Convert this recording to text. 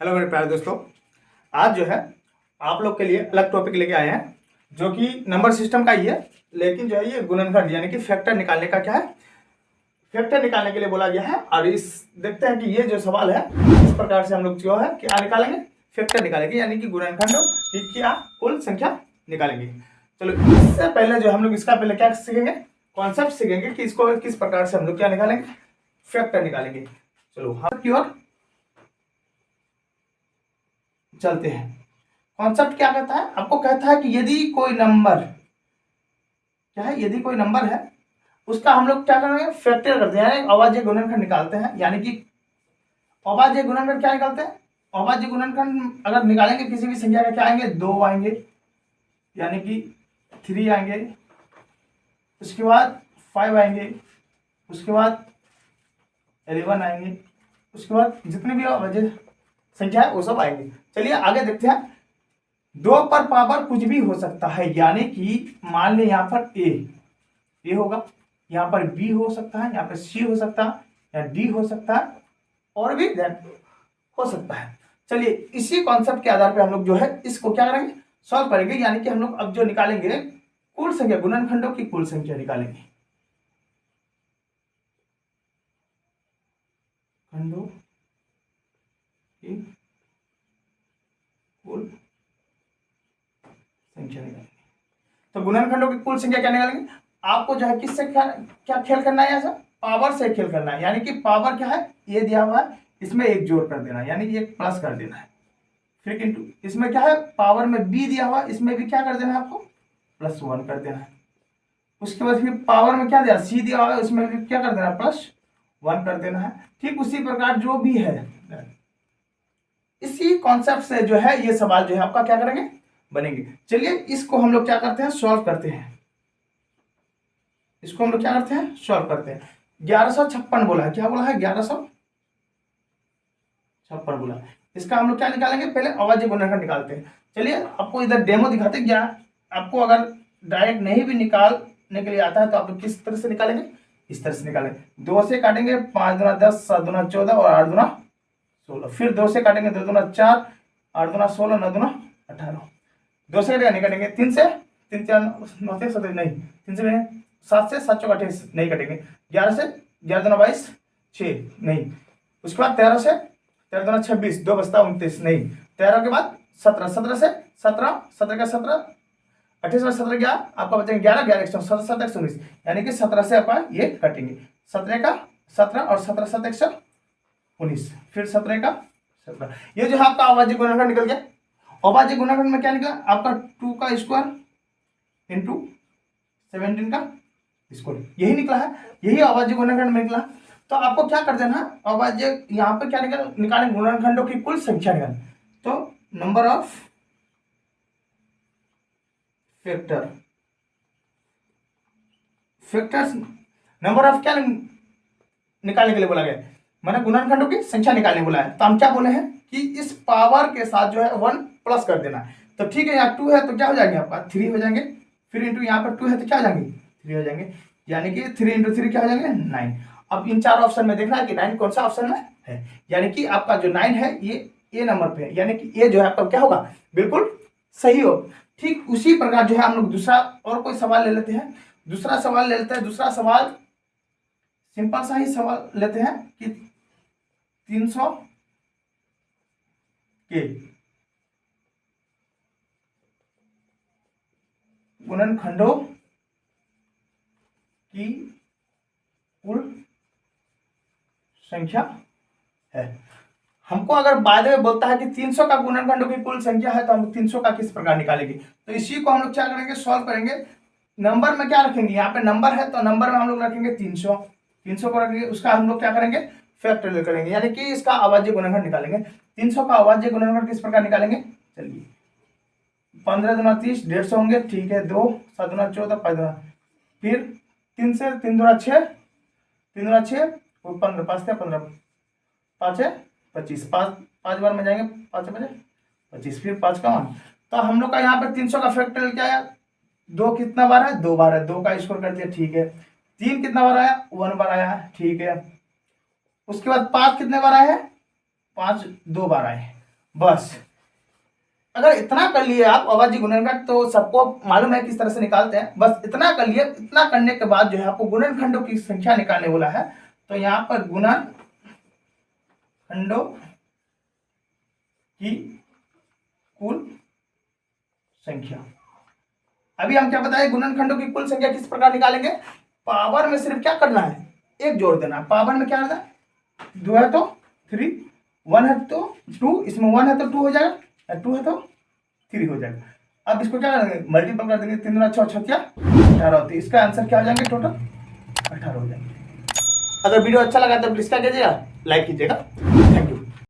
Hello मेरे प्यारे दोस्तों, आज जो है आप लोग के लिए अलग टॉपिक लेके आए हैं जो कि नंबर सिस्टम का ही है, लेकिन जो है ये गुणनखंड यानी कि फैक्टर निकालने का क्या है, फैक्टर निकालने के लिए बोला गया है। और इस देखते हैं कि ये जो सवाल है इस प्रकार से हम लोग जो है क्या निकालेंगे, फैक्टर निकालेंगे यानी कि गुणनखंडों की क्या कुल संख्या निकालेंगे। चलो इससे पहले जो हम लोग इसका पहले क्या सीखेंगे, कॉन्सेप्ट सीखेंगे कि इसको किस प्रकार से हम लोग क्या निकालेंगे, फैक्टर निकालेंगे। चलो हम की ओर चलते हैं। कॉन्सेप्ट क्या कहता है, आपको कहता है कि यदि कोई नंबर क्या है, यदि कोई नंबर है उसका हम लोग क्या करेंगे, फैक्टर करते हैं यानी अभाज्य गुणनखंड निकालते हैं। यानी कि अभाज्य गुणनखंड क्या निकालते हैं, अभाज्य गुणनखंड अगर निकालेंगे किसी भी संख्या का क्या आएंगे, 2 आएंगे यानी कि 3 आएंगे, उसके बाद 5 आएंगे, उसके बाद 11 आएंगे, उसके बाद जितने भी अभाज्य संख्या है वो सब आएंगे। चलिए आगे देखते हैं। 2 पर पावर कुछ भी हो सकता है, यानी कि मान लें यहाँ पर ए होगा, यहाँ पर बी हो सकता है, यहाँ पर सी हो सकता है, या डी हो सकता है, और भी देन हो सकता है। चलिए इसी कॉन्सेप्ट के आधार पे हम लोग जो है इसको क्या करेंगे, सॉल्व करेंगे। यानी कि हम लोग अब जो निकालेंगे कुल संख्या, गुणनखंडों की कुल संख्या निकालेंगे, खंडों की कुल संख्या निकालेंगे। तो गुणनखंडों की कुल संख्या क्या निकालेंगे, आपको जो है किससे क्या खेल करना है, ऐसा पावर से खेल करना है। यानी कि पावर क्या है, ये दिया हुआ है, इसमें एक जोड़ कर देना है यानी कि एक प्लस कर देना है, फिर इंटू इसमें क्या है पावर में बी दिया हुआ, इसमें भी क्या कर देना है आपको +1 कर देना है। उसके बाद फिर पावर में क्या दिया, सी दिया हुआ है, उसमें भी क्या कर देना है +1 कर देना है। ठीक उसी प्रकार जो भी है, इसी कॉन्सेप्ट से जो है ये सवाल जो है आपका क्या करेंगे, बनेंगे। चलिए इसको हम लोग क्या करते हैं, सॉल्व करते हैं। इसको हम लोग क्या करते हैं, सॉल्व करते हैं। 1156 बोला है, क्या बोला है 1156 बोला है। इसका हम लोग क्या निकालेंगे, पहले अभाज्य गुणनखंड निकालते हैं। चलिए आपको इधर डेमो दिखाते हैं। क्या आपको अगर डायरेक्ट नहीं भी निकालने के लिए आता है तो आप लोग किस तरह से निकालेंगे, इस तरह से निकालेंगे। 2 से काटेंगे 5 दूना 10, 7 दूना 14 और 8 दूना 16। फिर 2 से काटेंगे 2 दूना 4, 8 दूना 16, 9 दूना 18। 2 से नहीं कटेंगे, 3 से 3 4 9 से 17 नहीं, 3 से 7 से 7 चौक 28 नहीं कटेंगे। 11 से 11 दूना 22 6 नहीं। उसके बाद 13 से 13 दूना 26 2 बचता 29 नहीं। 13 के बाद 17, 17 से 17, 17 का 17 28 में 17 क्या आपका बचेंगे 11, 11 17 7 119 यानी कि 17 से आपका ये कटेंगे। 17 का 17 और 17 7 119, फिर 17 का 17। ये जो है आपका अभाज्य गुणनखंड निकल गया। अभाज्य गुणनखंड में क्या निकला आपका 2 का स्क्वायर इंटू 17 का स्क्वायर, यही निकला है, यही अभाज्य गुणनखंड में निकला। तो आपको क्या कर देना है, अभाज्य यहाँ पे क्या निकालें गुणनखंडों की कुल संख्या निकालें। तो number of factors number of क्या निकालने के लिए बोला गया, मैंने गुणनखंडों की संख्या निकालने बोला है। तो हम क्या बोले हैं कि इस पावर के साथ जो है 1 प्लस कर देना है। तो ठीक है, यहाँ 2 है तो क्या हो जाएंगे आपका 3 हो जाएंगे, फिर इंटू यहाँ पर 2 है तो क्या हो जाएंगे 3 हो जाएंगे, यानी कि 3 इंटू 3 क्या हो जाएंगे 9। अब इन 4 ऑप्शन में देखना है कि 9 कौन सा ऑप्शन में है, यानी कि आपका जो 9 है ये ए नंबर पे है, यानी कि ये जो है आपका क्या होगा बिल्कुल सही हो। ठीक उसी प्रकार जो है हम लोग दूसरा और कोई सवाल ले लेते हैं। दूसरा सवाल ले लेते हैं। दूसरा सवाल सिंपल सा ही सवाल लेते हैं कि 300 के गुणनखंडों की कुल संख्या है। हमको अगर बाद में बोलता है कि 300 का गुणनखंडों की कुल संख्या है तो हम 300 का किस प्रकार निकालेंगे, तो इसी को हम लोग क्या करेंगे, सॉल्व करेंगे। नंबर में क्या रखेंगे, यहाँ पे नंबर है तो नंबर में हम लोग रखेंगे 300, 300 को रखेंगे, उसका हम लोग क्या करेंगे फैक्टोरियल करेंगे, यानी कि इसका अभाज्य गुणनखंड निकालेंगे। 300 का अभाज्य गुणनखंड किस प्रकार निकालेंगे, चलिए 15 दूना 30 150 होंगे, ठीक है 2 7 दूना 14 5 दूना, फिर 3 से 3 दूना 6 3 दूना 6 और 15 5 से 15 5 है 25, 5 बार में जाएंगे 5 बजे 25, फिर 5 का 1। तो हम लोग का यहाँ पे 300 का फैक्टोरियल क्या है, 2 कितना बार है 2 बार है, 2 का स्क्वायर कर दिया, ठीक है। 3 कितना बार आया 1 बार आया है, ठीक है। उसके बाद 5 कितने बार आए हैं 5 2 बार आए हैं। बस अगर इतना कर लिए आप अभाज्य गुणनखंड, तो सबको मालूम है किस तरह से निकालते हैं। बस इतना कर लिए, इतना करने के बाद जो है आपको गुणनखंडों की संख्या निकालने बोला है। तो यहाँ पर गुणनखंडों की कुल संख्या। अभी हम क्या बताए, गुणनखंडों की कुल संख्या किस प्रकार निकालेंगे। पावर में सिर्फ क्या करना है, एक जोड़ देना। पावर में क्या करना है, 2 है तो 3, 1 है तो 2, इसमें 1 है तो 2 हो जाएगा, 2 है तो 3 हो जाएगा। अब इसको क्या करेंगे, मल्टीपल कर देंगे। 3 6 6 18 होती है। इसका आंसर क्या हो जाएंगे, टोटल 18 हो जाएंगे। अगर वीडियो अच्छा लगा तो प्लीज क्या कीजिएगा, लाइक कीजिएगा।